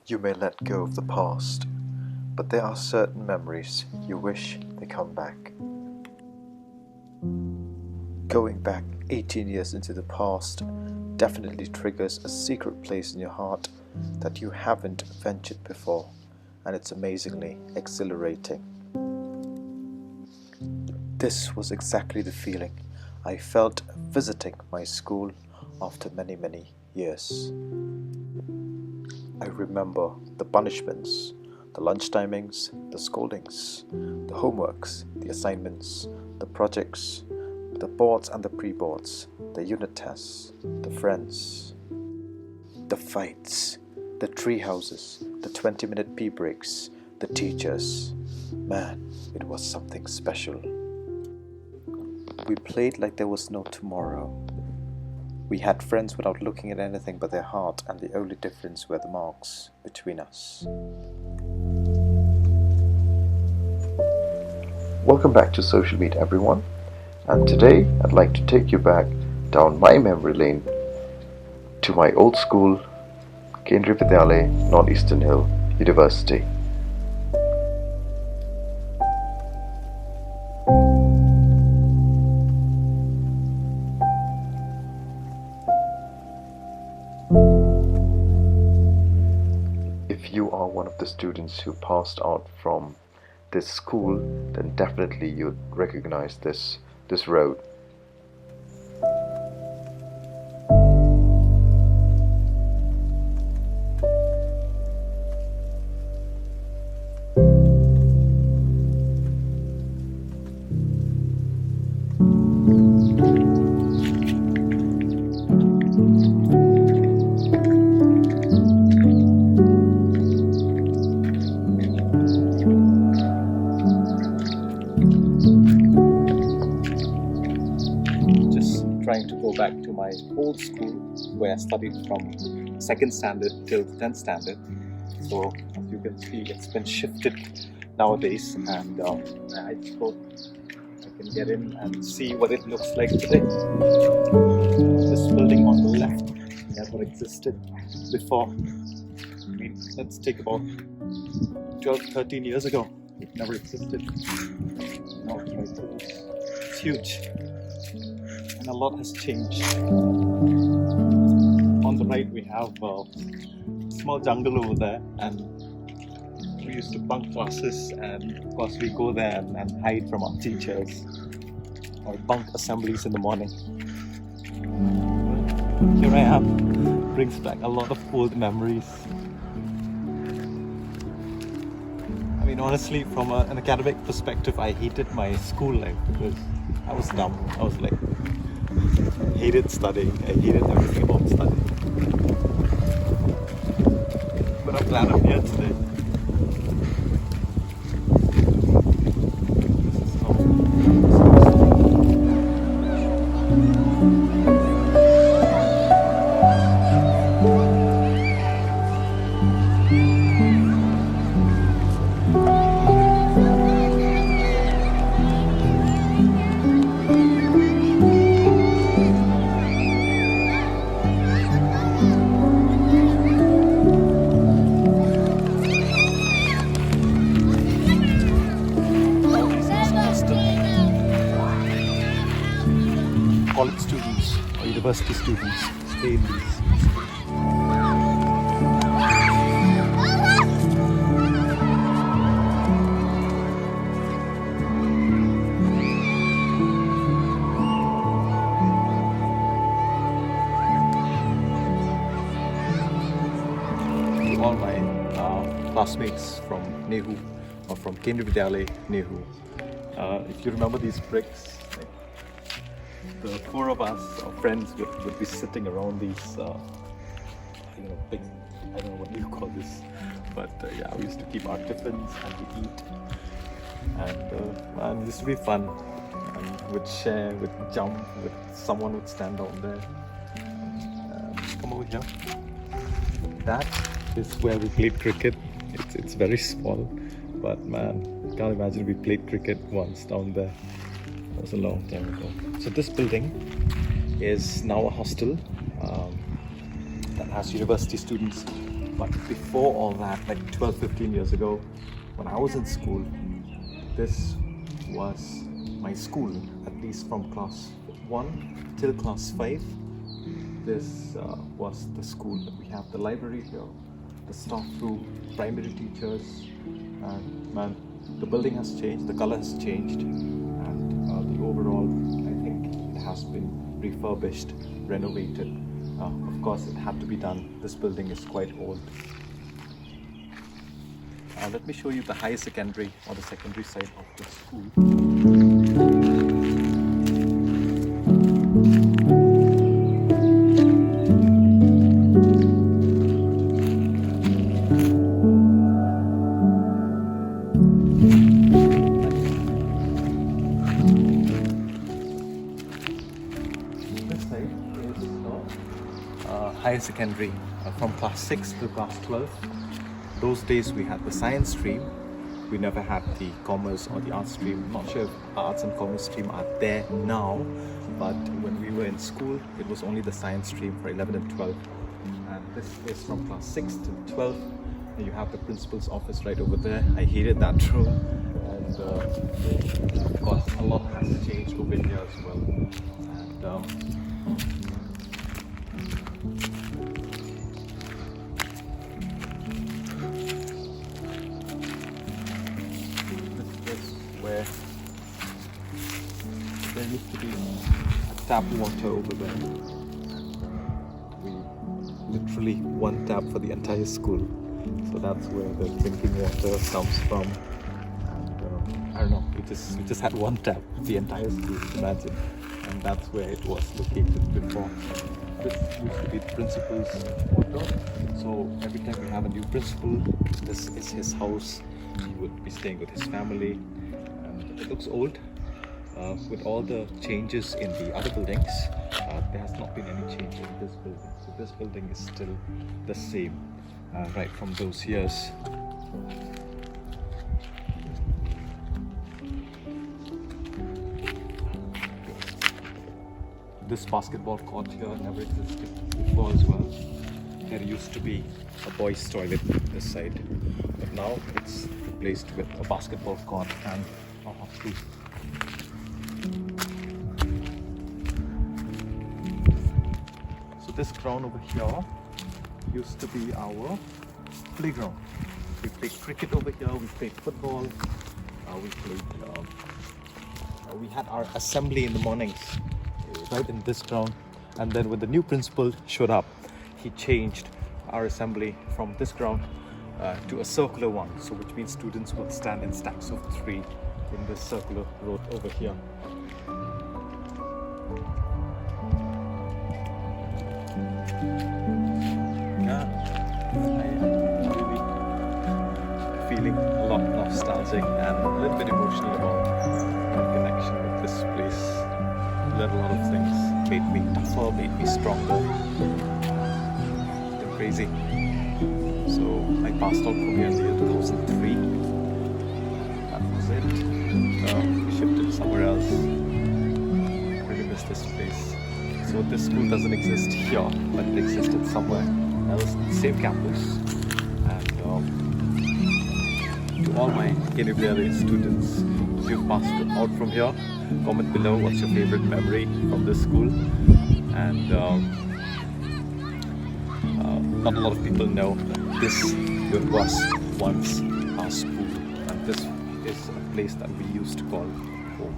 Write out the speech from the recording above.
You may let go of the past, but there are certain memories you wish they come back. Going back 18 years into the past definitely triggers a secret place in your heart that you haven't ventured before, and it's amazingly exhilarating. This was exactly the feeling I felt visiting my school after many years. I remember the punishments, the lunch timings, the scoldings, the homeworks, the assignments, the projects, the boards and the pre-boards, the unit tests, the friends, the fights, the tree houses, the 20-minute pee breaks, the teachers. Man, it was something special. We played like there was no tomorrow. We had friends without looking at anything but their heart, and the only difference were the marks between us. Welcome back to Social Meet, everyone. And today I'd like to take you back down my memory lane to my old school, Kendriya Vidyalaya, Northeastern Hill University. If you are one of the students who passed out from this school, then definitely you'd recognize this road. Trying to go back to my old school where I studied from 2nd standard till 10th standard. So as you can see, it's been shifted nowadays, and I hope I can get in and see what it looks like today. This building on the left never existed before. I mean, let's take about 12-13 years ago. It never existed. Now it's huge. And a lot has changed. On the right we have a small jungle over there, and we used to bunk classes, and of course we go there and hide from our teachers, or bunk assemblies in the morning. Here I am. Brings back a lot of old memories. I mean, honestly, from an academic perspective, I hated my school life because I was dumb. I was like, hated studying. I hated everything about studying. But I'm glad I'm here today. This is how college students or university students stay in these. To all my classmates from Nehu or from Kendriya Vidyalaya, Nehu. If you remember these bricks, the four of us, our friends, would be sitting around these, big, I don't know what you call this, but yeah, we used to keep our tiffins and we eat, and it used to be fun. And we'd share, we'd jump, someone would stand down there. Come over here. That is where we played cricket. It's very small, but man, can't imagine we played cricket once down there. That was a long time ago. So this building is now a hostel that has university students But before all that, like 12-15 years ago, when I was in school, this was my school, at least from class 1 till class 5. This was the school. We have the library here, the staff room, primary teachers, and man, the building has changed, the color has changed, and the overall, I think it has been refurbished, renovated. Of course, it had to be done. This building is quite old. Let me show you the higher secondary or the secondary side of the school. Higher secondary from class 6 to class 12. Those days we had the science stream. We never had the commerce or the arts stream. I'm not sure if arts and commerce stream are there now, but when we were in school, it was only the science stream for 11 and 12. And this is from class 6 to 12. And you have the principal's office right over there. I hated that room. And of course, a lot has changed over here as well. And where there used to be tap water over there. We literally one tap for the entire school, so that's where the drinking water comes from. And I don't know, we just had one tap the entire school, imagine, and that's where it was located before. This used to be the principal's water, so every time we have a new principal, this is his house. He would be staying with his family. It looks old. With all the changes in the other buildings, there has not been any change in this building. So this building is still the same right from those years. This basketball court here never existed before as well. There used to be a boys' toilet this side, but now it's replaced with a basketball court and a hockey. So this ground over here used to be our playground. We played cricket over here, we played football, we had our assembly in the mornings right in this ground. And then when the new principal showed up, he changed our assembly from this ground to a circular one, so which means students will stand in stacks of 3 in this circular road over here. Yeah, I'm really feeling a lot nostalgic and a little bit emotional about my connection with this place. Learned a lot of things, made me tougher, made me stronger. It's been crazy. So I passed out from here in the year 2003. That was it. We shifted somewhere else. I really miss this place. So this school doesn't exist here, but it existed somewhere else, same campus. And to all my Canadian students, if you've passed out from here, comment below what's your favorite memory from this school. And not a lot of people know that this was once our school, and this is a place that we used to call home.